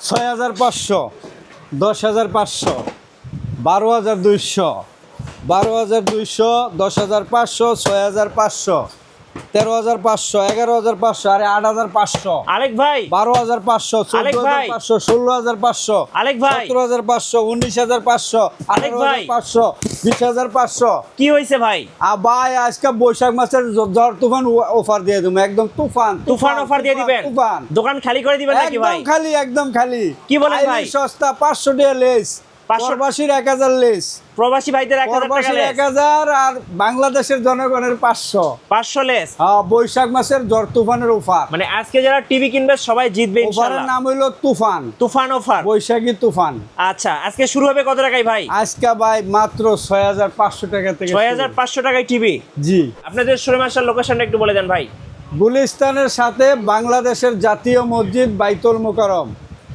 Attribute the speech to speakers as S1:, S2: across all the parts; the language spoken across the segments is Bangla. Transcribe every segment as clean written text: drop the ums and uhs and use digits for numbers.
S1: 6,500, 10,500, 12,200, 12,200, 10,500, 6,500, 13,500, 11,500, আরে 8,500,
S2: আলেক ভাই
S1: 12,500, 14,500, 16,500,
S2: আলেক ভাই
S1: 17,500, 19,500,
S2: আলেক ভাই
S1: 18,500, 20,500।
S2: কি হয়েছে ভাই?
S1: ভাই আজকে বৈশাখ মাসের ঝড় তুফান অফার দিয়ে দেবো, একদম তুফান
S2: তুফান অফার দিয়ে দিবেন?
S1: তুফান
S2: দোকান খালি করে দিবেন নাকি ভাই?
S1: একদম খালি, একদম খালি।
S2: কি বলেন ভাই?
S1: সস্তা, 500 টাকা লেস,
S2: 500
S1: প্রবাসীর 1,000 লেস,
S2: প্রবাসী ভাইদের 1000 টাকা
S1: প্রবাসীর
S2: লেস,
S1: 1,000 আর বাংলাদেশের জনগণের 500।
S2: 500 লেস।
S1: হ্যাঁ, বৈশাখ মাসের ঝড় তুফানের অফার।
S2: মানে আজকে যারা টিভি কিনবে সবাই জিতবে
S1: অফারের
S2: ইনশাআল্লাহ।
S1: নাম হইলো তুফান,
S2: তুফান অফার,
S1: বৈশাখী তুফান।
S2: আচ্ছা আজকে শুরু হবে কত টাকায় ভাই?
S1: আজকে ভাই মাত্র 6,500 টাকা থেকে
S2: 6,500 টাকায় টিভি।
S1: জি।
S2: আপনাদের শোরুম আসার লোকেশনটা একটু বলে দেন ভাই।
S1: গুলিস্তানের সাথে বাংলাদেশের জাতীয় মসজিদ বাইতুল মোকাররম,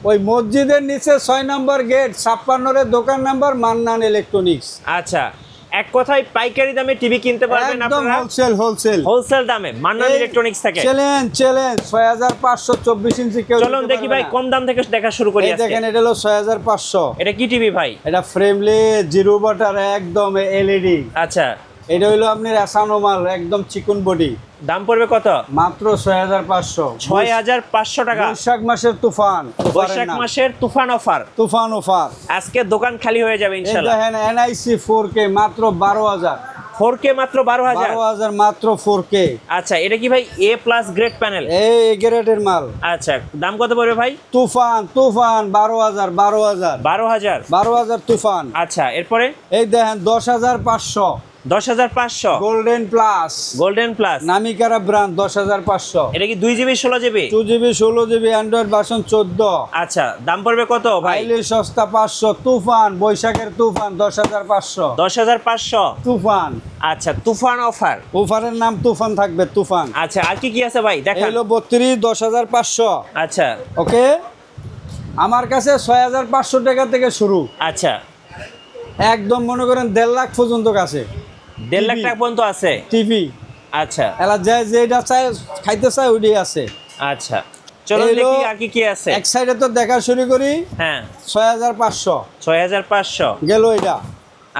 S1: ওই মসজিদের নিচে 6 নম্বর গেট, 56 দোকান নাম্বার, মান্নান ইলেকট্রনিক্স।
S2: আচ্ছা, এক কথায় পাইকারি দামে টিভি কিনতে পারবেন
S1: একদম
S2: আপনারা
S1: হোলসেল
S2: হোলসেল দামে মান্নান ইলেকট্রনিক্স থেকে।
S1: চ্যালেঞ্জ 6,500, 24 ইঞ্চি কেউ
S2: চলুন দেখি ভাই কম দাম থেকে দেখা শুরু করি।
S1: এই দেখেন, এটা হলো 6,500।
S2: এটা কি টিভি ভাই?
S1: এটা ফ্রেমলেস, জিরো বাটার, একদম এলইডি।
S2: আচ্ছা,
S1: এটা হইলো আপনার এসানো মাল, একদম চিকন বডি।
S2: দাম পড়বে কত?
S1: মাত্র 6,500।
S2: 6,500 টাকা।
S1: বৈশাখ মাসের তুফান,
S2: বৈশাখ মাসের তুফান অফার।
S1: তুফান অফার।
S2: আজকে দোকান খালি হয়ে যাবে
S1: এই
S2: ইনশাআল্লাহ।
S1: দেখেন এনআইসি 4K মাত্র 12,000।
S2: 4K মাত্র 12,000।
S1: 12,000 মাত্র 4K।
S2: আচ্ছা, এটা কি ভাই এ প্লাস গ্রেড প্যানেল?
S1: এই গ্রেডের মাল।
S2: আচ্ছা, দাম কত পড়বে ভাই?
S1: তুফান 12,000, 12,000,
S2: 12,000।
S1: 12,000 তুফান।
S2: আচ্ছা, এরপরে
S1: এই দেখেন 10,500,
S2: 10,500
S1: গোল্ডেন প্লাস,
S2: গোল্ডেন প্লাস।
S1: নামিকারা ব্র্যান্ড, 10,500।
S2: এটা কি 2GB 16GB?
S1: 2GB 16GB Android version 14।
S2: আচ্ছা, দাম পড়বে কত ভাই?
S1: ফাইলে সস্তা 500। তুফান, বৈশাখের তুফান, 10,500।
S2: 10,500।
S1: তুফান।
S2: আচ্ছা, তুফান অফার।
S1: অফারের নাম তুফান থাকবে, তুফান।
S2: আচ্ছা, আর কি কি আছে ভাই দেখান।
S1: এলো 32, 10,500।
S2: আচ্ছা
S1: ওকে, আমার কাছে 6,500 টাকা থেকে শুরু,
S2: আচ্ছা,
S1: একদম মনে করেন 1.5 লাখ পর্যন্ত কাছে
S2: 1.5 লাখ টাকা পর্যন্ত আছে
S1: টিভি।
S2: আচ্ছা
S1: এলা যেটা চায় খাইতে চায় ওইটাই আছে।
S2: আচ্ছা, চলো
S1: এলো
S2: দেখি আর কি কি আছে।
S1: এক সাইডে তো দেখা শুরু করি।
S2: হ্যাঁ,
S1: 6,500
S2: 6,500
S1: গেল এটা।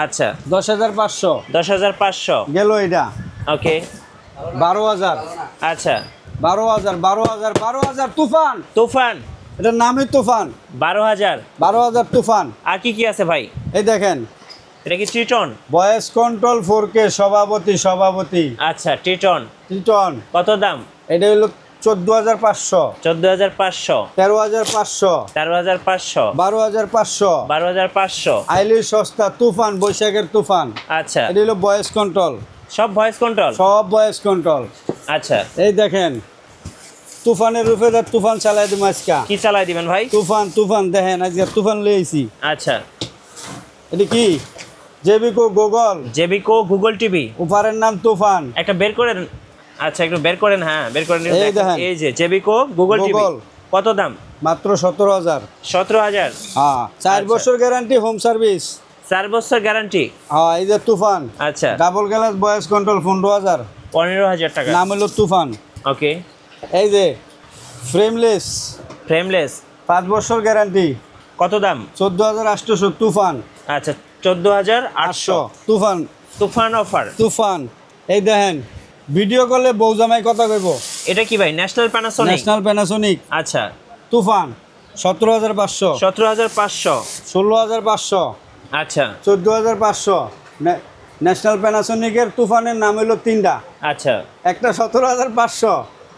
S2: আচ্ছা,
S1: 10,500
S2: 10,500
S1: গেল এটা।
S2: ওকে,
S1: 12,000,
S2: আচ্ছা,
S1: 12,000, 12,000, 12,000 তুফান।
S2: তুফান
S1: এটার নামই তুফান,
S2: 12,000।
S1: 12,000 তুফান।
S2: আর কি কি আছে ভাই?
S1: এই দেখেন,
S2: এটা কি ট্রিটন?
S1: ভয়েস কন্ট্রোল 4K, সভাপতি
S2: আচ্ছা, ট্রিটন
S1: টিটন।
S2: কত দাম?
S1: এটা হলো 14,500,
S2: 14,500,
S1: 13,500,
S2: 13,500,
S1: 12,500।
S2: 12,500।
S1: আইলির সস্তা তুফান, বৈশাখের তুফান।
S2: আচ্ছা,
S1: এটা হলো ভয়েস কন্ট্রোল,
S2: সব ভয়েস কন্ট্রোল।
S1: সব ভয়েস কন্ট্রোল।
S2: আচ্ছা,
S1: এই দেখেন, তুফানের রূপে তুফান চালাই দিব আজকে।
S2: কি চালাই দিবেন ভাই?
S1: তুফান, তুফান দেখেন, আজকে তুফান লইছি।
S2: আচ্ছা,
S1: এটা কি জেবিকো গুগল,
S2: জেবিকো গুগল টিভি।
S1: উপহারের নাম তুফান।
S2: একটা বের করেন। আচ্ছা, একটু বের করেন। হ্যাঁ, বের করেন।
S1: এই দেখেন,
S2: এই যে জেবিকো গুগল টিভি।
S1: গুগল।
S2: কত দাম?
S1: মাত্র 17,000।
S2: 17,000।
S1: হ্যাঁ, 4
S2: আচ্ছা।
S1: বছর গ্যারান্টি, হোম সার্ভিস।
S2: 4 বছর গ্যারান্টি।
S1: হ্যাঁ, এই যে তুফান।
S2: আচ্ছা,
S1: ডাবল গ্লাস ভয়েস কন্ট্রোল, 15,000।
S2: 15,000 টাকা।
S1: নাম হলো তুফান।
S2: ওকে,
S1: এই যে ফ্রেমলেস,
S2: ফ্রেমলেস।
S1: 5 বছর গ্যারান্টি,
S2: কত দাম?
S1: 14,800 তুফান।
S2: আচ্ছা, 14,800।
S1: তুফান,
S2: তুফান অফার।
S1: তুফান। এই দেখেন, ভিডিও কলে বউ জামাই কথা কইব।
S2: এটা কি ভাই? National Panasonic?
S1: National Panasonic.
S2: আচ্ছা,
S1: তুফান 17,500,
S2: 17,500।
S1: 16,500,
S2: আচ্ছা,
S1: 14,500। ন্যাশনাল প্যানাসোনিকের তুফানের নাম হলো 3টা।
S2: আচ্ছা,
S1: একটা 17,500,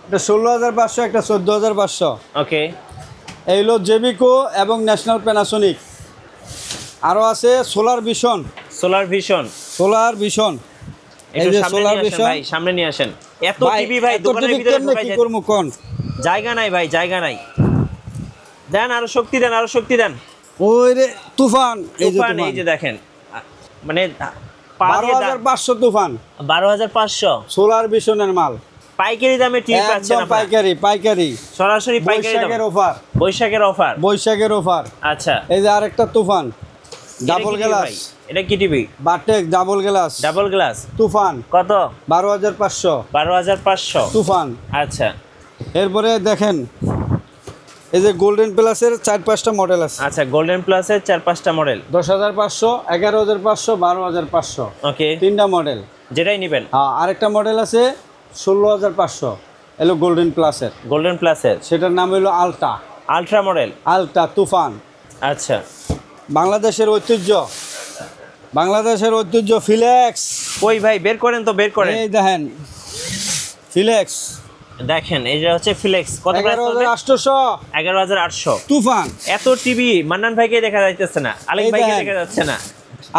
S1: একটা 16,500, একটা 14,500।
S2: ওকে।
S1: এই হলো জেবিকো এবং ন্যাশনাল প্যানাসোনিক। আরও আছে solar vision.
S2: Solar vision.
S1: Solar vision, এই
S2: একটু
S1: যে
S2: সামনে
S1: সোলার
S2: নিয়ে আসেন
S1: ভিশন।
S2: ভাই, সামনে নিয়ে আসেন। এত
S1: ভাই,
S2: টিভি ভাই
S1: এত
S2: দোকানের
S1: টিভি
S2: ভিতরে
S1: কেমনে
S2: ঢোকাই
S1: কি
S2: যায়?
S1: করবো কোন?
S2: জায়গা নাই ভাই, জায়গা নাই। দেন আরো শক্তি দেন, আরো শক্তি দেন।
S1: ওই রে তুফান, এই যে
S2: তুফান, এই
S1: তুফান।
S2: যে দেখেন, মানে পা দিয়ে
S1: 12,500 তুফান,
S2: 12,500
S1: সোলার ভিশনের মাল।
S2: পাইকারি দামে টিভি পাচ্ছেন
S1: একদম
S2: আপনারা।
S1: পাইকারি, পাইকারি,
S2: সরাসরি পাইকারি দাম।
S1: বৈশাখের অফার,
S2: বৈশাখের অফার।
S1: বৈশাখের অফার।
S2: আচ্ছা,
S1: এই যে আরেকটা তুফান, ডাবল গ্লাস,
S2: এটা কি টিভি?
S1: বাটেক ডাবল গ্লাস,
S2: ডাবল গ্লাস।
S1: তুফান
S2: কত?
S1: 12,500,
S2: 12,500।
S1: তুফান।
S2: আচ্ছা,
S1: এরপরে দেখেন, এই যে গোল্ডেন প্লাসের 4-5টা মডেল আছে।
S2: আচ্ছা, গোল্ডেন প্লাসের 4-5টা মডেল।
S1: 10,500, 11,500, 12,500,
S2: ওকে,
S1: 3টা মডেল।
S2: যেটাই নেবেন।
S1: হ্যাঁ, আরেকটা মডেল আছে 16,500, এলো গোল্ডেন প্লাসের।
S2: গোল্ডেন প্লাসের
S1: সেটার নাম হলো আলটা।
S2: Ultra model.
S1: আলটা তুফান।
S2: আচ্ছা,
S1: বাংলাদেশের ঐতিহ্য, বাংলাদেশের ঐতিহ্য ফিলেক্স।
S2: ওই ভাই বের করেন তো, বের করেন।
S1: এই দেখেন ফিলেক্স,
S2: দেখেন এই যে হচ্ছে ফ্লেক্স। কত প্রাইস পড়বে?
S1: 11,800।
S2: 11,800।
S1: তুফান।
S2: এত টিভি মান্নান ভাইকে দেখা যাইতেছে না, আলেক
S1: এই
S2: ভাইকে
S1: দেখেন।
S2: দেখা যাচ্ছে না।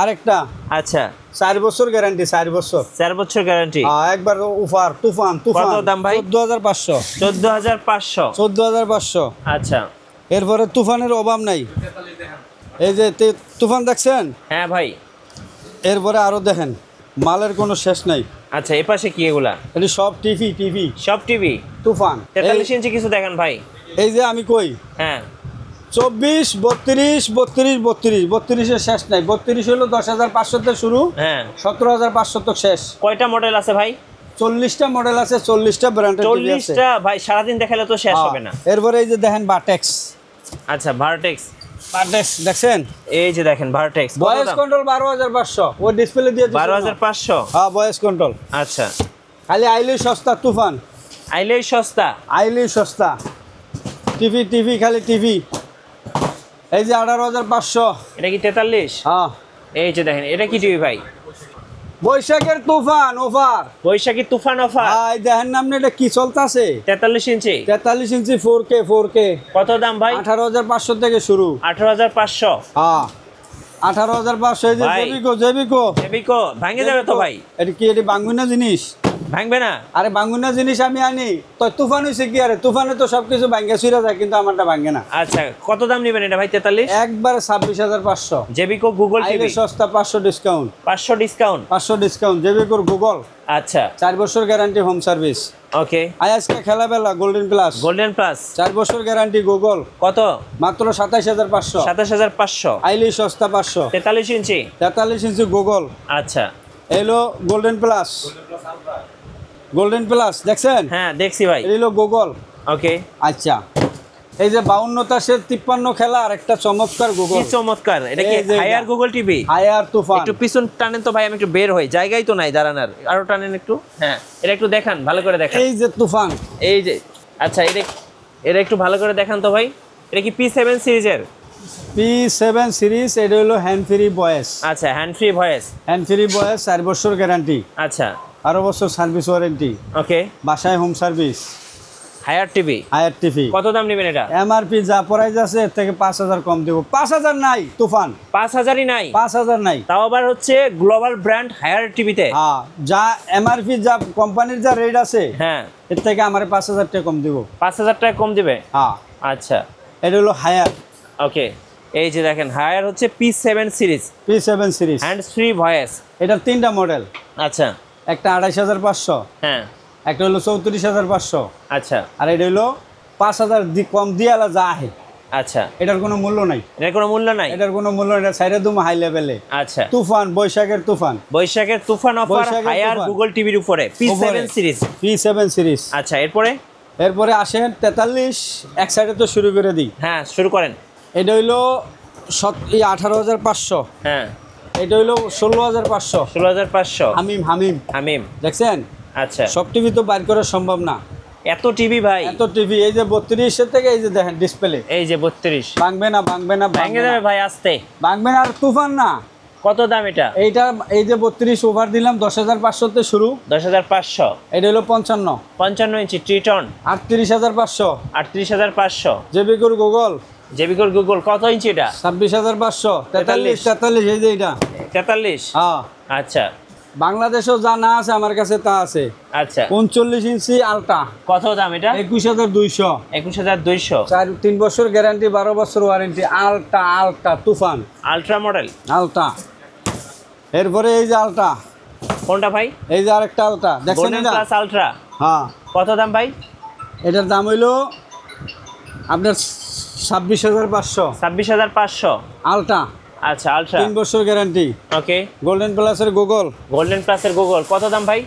S1: আরেকটা
S2: আচ্ছা,
S1: 4 বছর গ্যারান্টি, 4 বছর।
S2: 4 বছর গ্যারান্টি।
S1: একবার অফার তুফান। তুফান
S2: কত দাম ভাই?
S1: 14,500।
S2: 14,500।
S1: 14,500।
S2: আচ্ছা,
S1: এরপরে তুফানের অভাব নাই। এই যে তুফান দেখছেন?
S2: হ্যাঁ ভাই।
S1: এরপরে আরো দেখেন, মালের কোনো শেষ নাই।
S2: আচ্ছা, এই পাশে কি এগুলা?
S1: এটি সব টিভি
S2: সব টিভি।
S1: তুফান।
S2: 43 ইঞ্চি কিছু দেখেন ভাই।
S1: এই যে আমি কই
S2: হ্যাঁ,
S1: 24, 32, 32, 32, 32-এর শেষ নাই। 32 হলো 10,500 থেকে শুরু,
S2: হ্যাঁ।
S1: 17,500 তক শেষ।
S2: কয়টা মডেল আছে ভাই?
S1: 40টা মডেল আছে, 40টা ব্র্যান্ডের টিভি আছে।
S2: 40টা ভাই, সারাদিন দেখালে তো শেষ হবে না।
S1: এরপরে এই যে দেখেন বাটেক্স।
S2: আচ্ছা, ভার্টেক্স।
S1: বাটেক্স দেখছেন?
S2: এই যে দেখেন ভার্টেক্স।
S1: ভয়েস কন্ট্রোল 12,500, ওই ডিসপ্লে দিয়ে দিচ্ছি।
S2: 12,500।
S1: হ্যাঁ, ভয়েস কন্ট্রোল।
S2: আচ্ছা,
S1: খালি আইলে সস্তা তুফান,
S2: আইলেই সস্তা।
S1: আইলে সস্তা। টিভি খালি টিভি। এই যে 18,500।
S2: এটা কি 43?
S1: হ্যাঁ,
S2: এই যে দেখেন, এটা কি টিভি ভাই?
S1: বৈশাখের তুফান অফার।
S2: বৈশাখী তুফান অফার।
S1: এই দেখেন নাম এটা কি চলতেছে?
S2: 43 ইঞ্চি।
S1: 43 ইঞ্চি 4K।
S2: কত দাম ভাই?
S1: 18,500 থেকে শুরু।
S2: 18,500।
S1: হ্যাঁ, 18,500। এই যে
S2: ভাই।
S1: জেবিকো।
S2: এবিকো ভাঙে যাবে তো ভাই?
S1: এটা কি, এটি বাঙ্গুনা জিনিস?
S2: ভাঙবে না?
S1: আরে বাঙ্গুনা জিনিস আমি আনি তো তুফান হয়েছে কি? আরে তুফানে তো সবকিছু ভাঙ্গা ছিঁড়া যায়, কিন্তু আমারটা ভাঙ্গে না।
S2: আচ্ছা, কত দাম নেবেন এটা ভাই? 43।
S1: একবার 26,500।
S2: জেবিকো গুগল
S1: আইলে
S2: টিভি।
S1: সস্তা, 500 ডিসকাউন্ট।
S2: 500 ডিসকাউন্ট।
S1: 500 ডিসকাউন্ট। জেবিকোর গুগল,
S2: আচ্ছা,
S1: 4 বছর গ্যারান্টি, হোম সার্ভিস।
S2: ওকে।
S1: আজকে খেলাবেলা গোল্ডেন প্লাস,
S2: গোল্ডেন প্লাস।
S1: 4 বছর গ্যারান্টি গুগল,
S2: কত?
S1: মাত্র 27,500।
S2: 27,500।
S1: আইলে সস্তা 500।
S2: 43 ইঞ্চি।
S1: 43 ইঞ্চি গুগল।
S2: আচ্ছা,
S1: এলো গোল্ডেন প্লাস। গোল্ডেন প্লাস দেখছেন?
S2: হ্যাঁ দেখছি ভাই।
S1: এলো গুগল।
S2: ওকে।
S1: আচ্ছা, এই যে 52 53 খেলা আর একটা চমৎকার
S2: কি
S1: গুগল।
S2: চমৎকার! এটা কি
S1: এই যে
S2: হায়ার
S1: এটা।
S2: Google TV?
S1: হায়ার তুফান।
S2: একটু পিছন টানেন তো ভাই, আমি একটু বের হই, জায়গাই তো নাই দাঁড়ানোর। আরো টানেন একটু। হ্যাঁ, এটা একটু দেখান, ভালো করে দেখান।
S1: এই যে তুফান।
S2: এই যে, আচ্ছা, এটা একটু ভালো করে দেখান তো ভাই। এটা কি P7 সিরিজের?
S1: P7 series. এটা হলো হ্যান্ড ফ্রি ভয়েস।
S2: আচ্ছা, hand free voice.
S1: Hand free voice, 4 বছর গ্যারান্টি,
S2: আচ্ছা,
S1: 12 বছর সার্ভিস ওয়ারেন্টি,
S2: ওকে।
S1: বাসায় home service.
S2: Haier TV.
S1: Haier TV.
S2: কত দাম নেবেন এটা?
S1: এমআরপি যা প্রাইস আছে এর থেকে 5,000 কম দেবো। 5,000 নাই তুফান,
S2: 5,000ই নাই?
S1: 5,000 নাই।
S2: তাও আবার হচ্ছে গ্লোবাল ব্র্যান্ড হায়ার টিভিতে।
S1: হ্যাঁ, যা এমআরপি যা কোম্পানির যা রেট আছে
S2: হ্যাঁ,
S1: এর থেকে আমার 5,000 টাকা কম দেবো।
S2: 5,000 টাকা কম দিবে?
S1: হ্যাঁ,
S2: আচ্ছা,
S1: এটা হলো হায়ার।
S2: ওকে। এই যে দেখেন, হায়ার হচ্ছে P7 series,
S1: P7 series.
S2: Hand free voice.
S1: এটার 3টা মডেল।
S2: আচ্ছা,
S1: একটা 28,500,
S2: হ্যাঁ,
S1: একটা হলো 34,500,
S2: আচ্ছা,
S1: আর এটা হলো 5,000 কম দিয়ালা যা আহে।
S2: আচ্ছা।
S1: এটার কোনো মূল্য নাই।
S2: এর কোনো মূল্য নাই?
S1: এটার কোনো মূল্য নাই। এটা সাইডে দুম হাই লেভেলে।
S2: আচ্ছা,
S1: তুফান, বৈশাখের তুফান।
S2: বৈশাখের তুফান অফার
S1: বৈশাখের
S2: হায়ার
S1: তুফান।
S2: গুগল টিভির উপরে P7 সিরিজ।
S1: P7 series.
S2: আচ্ছা,
S1: এরপরে আসেন 43। এক সাইডে তো শুরু করে দিই।
S2: হ্যাঁ, শুরু করেন।
S1: এটা হইলো 18,500।
S2: হ্যাঁ,
S1: এটা হইলো 16,500।
S2: 16,500।
S1: হামিম হামিম
S2: হামিম।
S1: দেখছেন?
S2: আচ্ছা,
S1: সব টিভি তো বাইর করা সম্ভব না,
S2: এত টিভি ভাই।
S1: এত টিভি। এই যে 32 থেকে এই যে দেখেন ডিসপ্লে।
S2: এই যে 32।
S1: ভাঙবে না, ভাঙবে না,
S2: ভেঙে যাবে ভাই, আসতে।
S1: ভাঙবে না। আর তুফান না।
S2: কত দাম এটা?
S1: এইটা এই যে 32 ওভার দিলাম, 10,500 তে শুরু।
S2: 10,500।
S1: এটা হলো 55।
S2: 55 ইঞ্চি ট্রিটন।
S1: 38,500।
S2: 38,500।
S1: জেবিকুর গুগল।
S2: জেবিকোর গুগল। কত ইঞ্চি এটা?
S1: 26,500। 43 এই যে এটা
S2: 43।
S1: হ্যাঁ।
S2: আচ্ছা,
S1: বাংলাদেশেও যা না আছে আমার কাছে তা আছে।
S2: আচ্ছা,
S1: 39 ইঞ্চি আলটা।
S2: কত দাম এটা?
S1: 21,200।
S2: 21,200।
S1: 3 বছর গ্যারান্টি, 12 বছর ওয়ারেন্টি। আলটা তুফান,
S2: আলট্রা মডেল।
S1: আলটা। এরপরে এই যে আলটা।
S2: কোনটা ভাই?
S1: এই যে আরেকটা আলটা দেখছেন
S2: গোল্ডেন
S1: এটা?
S2: Plus ultra.
S1: হ্যাঁ।
S2: কত দাম ভাই?
S1: এটার দাম হইলো আপনার 26,500।
S2: 26,500।
S1: আলটা।
S2: আচ্ছা, আলট্রা।
S1: 3 বছর গ্যারান্টি।
S2: ওকে।
S1: গোল্ডেন প্লাসের গুগল।
S2: গোল্ডেন প্লাসের গুগল। কত দাম ভাই?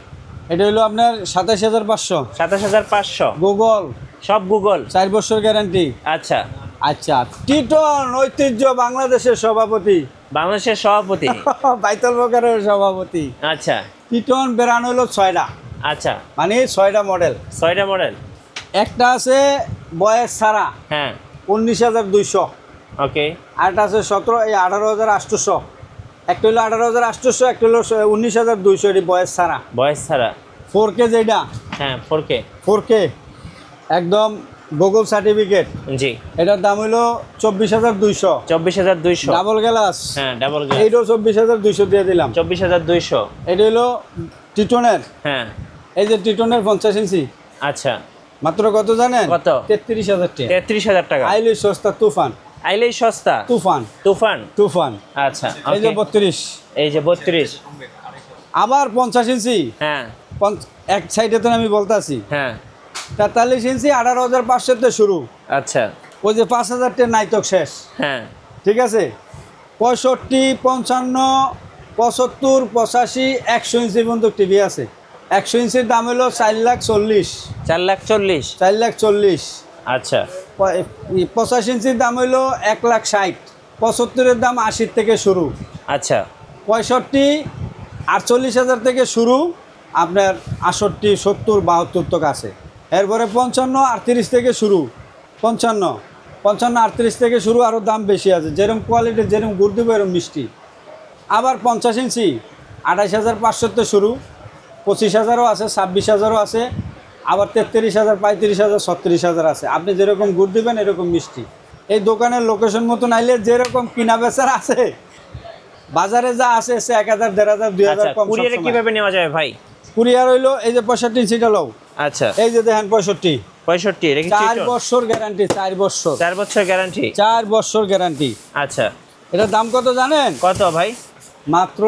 S1: এটা হলো আপনার 27,500।
S2: 27,500।
S1: গুগল
S2: সব গুগল।
S1: 4 বছর গ্যারান্টি।
S2: আচ্ছা
S1: আচ্ছা, টিটন ঐতিহ্য বাংলাদেশের সভাপতি,
S2: বাংলাদেশের সভাপতি
S1: বাইতুল মোকাররমের সভাপতি।
S2: আচ্ছা
S1: টিটন ব্র্যান্ড হলো 6টা,
S2: আচ্ছা
S1: মানে 6টা মডেল।
S2: 6টা মডেল।
S1: একটা আছে বয়স ছাড়া
S2: হ্যাঁ
S1: 19,200,
S2: ওকে।
S1: আরেকটা আছে 18,800। একটা হলো 18,800, একটা হলো 19,200, এটি বয়স ছাড়া।
S2: বয়স ছাড়া
S1: 4K যেটা,
S2: হ্যাঁ 4K
S1: 4K একদম গুগল সার্টিফিকেট।
S2: জি
S1: এটার দাম হলো 24,200।
S2: 24,200
S1: ডাবল গ্লাস,
S2: হ্যাঁ ডাবল গ্লাস।
S1: এইটাও 24,200 দিয়ে দিলাম।
S2: 24,200
S1: এটা হলো টিটনের,
S2: হ্যাঁ
S1: এই যে টিটনের 50 ইঞ্চি,
S2: আচ্ছা
S1: মাত্র কত জানেন?
S2: কত?
S1: 33,000 টাকা।
S2: 33,000 টাকা।
S1: আইলে সস্তা, তুফান।
S2: আইলেই সস্তা,
S1: তুফান,
S2: তুফান।
S1: তুফান।
S2: আচ্ছা
S1: এই যে
S2: okay।
S1: 32,
S2: এই যে 32,
S1: আবার 50 ইঞ্চি,
S2: হ্যাঁ
S1: এক সাইডে তো আমি বলতাছি।
S2: হ্যাঁ
S1: 43 ইঞ্চি 18,500 তে শুরু।
S2: আচ্ছা
S1: ওই যে 5,000 টাকা নাইতক শেষ।
S2: হ্যাঁ
S1: ঠিক আছে, 65, 55, 75, 85, 100 ইঞ্চি পর্যন্ত টিভি আছে। 100 ইঞ্চির দাম হলো 4,40,000।
S2: 4,40,000
S1: 4,40,000।
S2: আচ্ছা
S1: 85 ইঞ্চির দাম হইলো 1,60,000। 75-এর দাম 80 থেকে শুরু।
S2: আচ্ছা
S1: 65, 48,000 থেকে শুরু, আপনার 68, 70, 72 তক আছে। এরপরে 55, 38 থেকে শুরু। 55, 38 থেকে শুরু, আরও দাম বেশি আছে। যেরকম কোয়ালিটি, যেরকম গুড় দিব এরকম মিষ্টি। আবার 50 ইঞ্চি 28,500 তে শুরু, 25,000ও আছে, 26,000ও আছে, আবার 33,000, 35,000, 36,000 আছে। আপনি যেরকম গুড় দিবেন এরকম মিষ্টি। এই দোকানের লোকেশন মতন আইলে যেরকম কিনা বেচার আছে, বাজারে যা আছে সে 1,000, 1,500, 2,000
S2: আচ্ছা
S1: কম।
S2: কুরিয়ারে কিভাবে নেওয়া যাবে ভাই?
S1: কুরিয়ার হইলো এই যে 65 ইঞ্চিটা লও,
S2: আচ্ছা
S1: এই যে দেখেন 65,
S2: 65 এটা কি
S1: 4
S2: চিটন?
S1: বছর গ্যারান্টি। 4 বছর,
S2: 4 বছর গ্যারান্টি।
S1: 4 বছর গ্যারান্টি।
S2: আচ্ছা
S1: এটার দাম কত জানেন?
S2: কত ভাই?
S1: মাত্র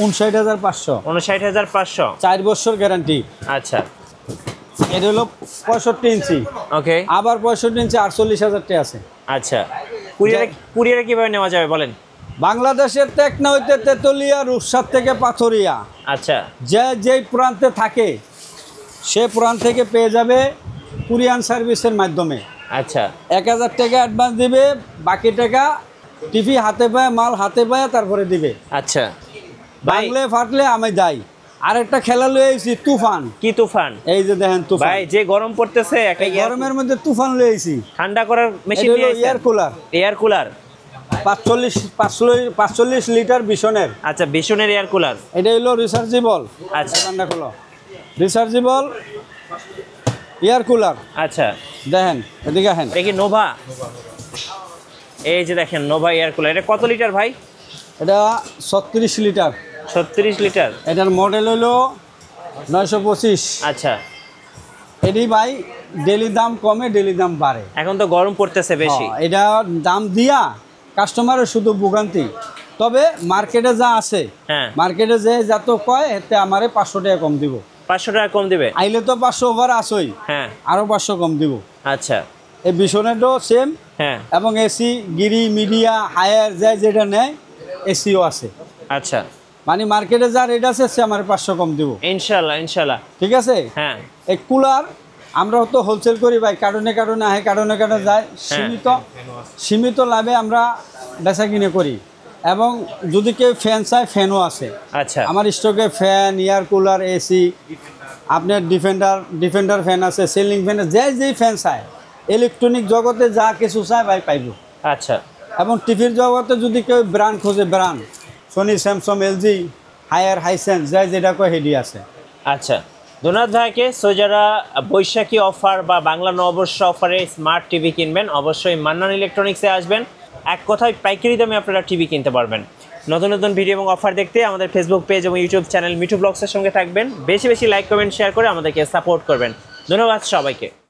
S1: 59,500।
S2: 59,500।
S1: 4 বছর গ্যারান্টি।
S2: আচ্ছা
S1: এটা হলো 65 ইঞ্চি,
S2: ওকে।
S1: আবার 65 ইঞ্চি 48,000 টাকা আছে।
S2: আচ্ছা কুরিয়ারে কিভাবে নেওয়া যাবে বলেন?
S1: বাংলাদেশের টেকনা হইতে তেতুলিয়া, রূপসার থেকে পাথরিয়া,
S2: আচ্ছা
S1: যেই প্রান্তে থাকে সে প্রান্ত থেকে পেয়ে যাবে কুরিয়ান সার্ভিসের মাধ্যমে।
S2: আচ্ছা
S1: 1,000 টাকা অ্যাডভান্স দিবে, বাকি টাকা টিভি হাতে পায়, মাল হাতে পায়, তারপরে দিবে।
S2: আচ্ছা ভাই
S1: বাংলে ফাটলে আমি যাই। আরেকটা খেলা লয়ে আইছি, তুফান।
S2: কি তুফান?
S1: এই যে দেখেন তুফান।
S2: ভাই যে গরম পড়তেছে একটা
S1: গরমের মধ্যে তুফান লয়ে আইছি।
S2: ঠান্ডা করার মেশিন নিয়ে আইছেন?
S1: Air cooler,
S2: air cooler
S1: 45 litre বিশনের।
S2: আচ্ছা বিশনের এয়ার কুলার।
S1: এটা হলো রিচার্জেবল।
S2: আচ্ছা
S1: ঠান্ডা খোলো, রিচার্জেবল এয়ার কুলার।
S2: আচ্ছা
S1: দেখেন, এদিকে আসেন।
S2: এটা কি নোভা? এই যে দেখেন নোভা এয়ার কুলার। এটা কত লিটার ভাই?
S1: এটা 36 লিটার।
S2: 36 লিটার।
S1: এটার মডেল হলো 925।
S2: আচ্ছা
S1: এটি ভাই ডেলি দাম কমে, ডেলি দাম বাড়ে।
S2: এখন তো গরম পড়তেছে বেশি।
S1: এটা দাম দিয়া কাস্টমারের শুধু ভোগান্তি। তবে মার্কেটে যা আছে,
S2: হ্যাঁ
S1: মার্কেটে যে যত কয় এতে আমারে 500 টাকা কম দিব।
S2: 500 টাকা কম দিবে?
S1: আইলে তো 500 ওভার আসই,
S2: হ্যাঁ
S1: আরও 500 কম দিব।
S2: আচ্ছা
S1: এই বিশনেরও সেম,
S2: হ্যাঁ
S1: এবং এসি, গিরি, মিডিয়া, হায়ার যায় যেটা নেয় এসিও আছে।
S2: আচ্ছা
S1: মানে মার্কেটে যা রেট আছে সে আমার 500 কম দিব
S2: ইনশাল্লাহ ইনশাল্লাহ।
S1: ঠিক আছে।
S2: হ্যাঁ
S1: এই কুলার আমরা তো হোলসেল করি ভাই, কারণে কারণে আহে, কারণে কারণে যায়। সীমিত লাভে আমরা বেচা কিনে করি। এবং যদি কেউ ফ্যান চায়, ফ্যানও আছে
S2: আচ্ছা
S1: আমার স্টকে। ফ্যান, এয়ার কুলার, এসি, আপনার ডিফেন্ডার ফ্যান আছে, সিলিং ফ্যান, যেই ফ্যান চায়, ইলেকট্রনিক জগতে যা কিছু চায় ভাই পাইব।
S2: আচ্ছা
S1: এবং টিভির জগতে যদি কেউ ব্র্যান্ড খোঁজে, brand Sony, Samsung, LG, Haier, Hisense, যাই যেটা কয় হেডি আছে।
S2: আচ্ছা ধন্যবাদ ভাইকে। সো যারা বৈশাখী অফার বা বাংলা নববর্ষ অফারে স্মার্ট টিভি কিনবেন, অবশ্যই মান্নান ইলেকট্রনিক্সে আসবেন। এক কথায় পাইকারি দামে আপনারা টিভি কিনতে পারবেন। নতুন নতুন ভিডিও এবং অফার দেখতে আমাদের ফেসবুক পেজ এবং ইউটিউব চ্যানেল মিঠু ব্লগসের সঙ্গে থাকবেন। বেশি বেশি লাইক, কমেন্ট, শেয়ার করে আমাদেরকে সাপোর্ট করবেন। ধন্যবাদ সবাইকে।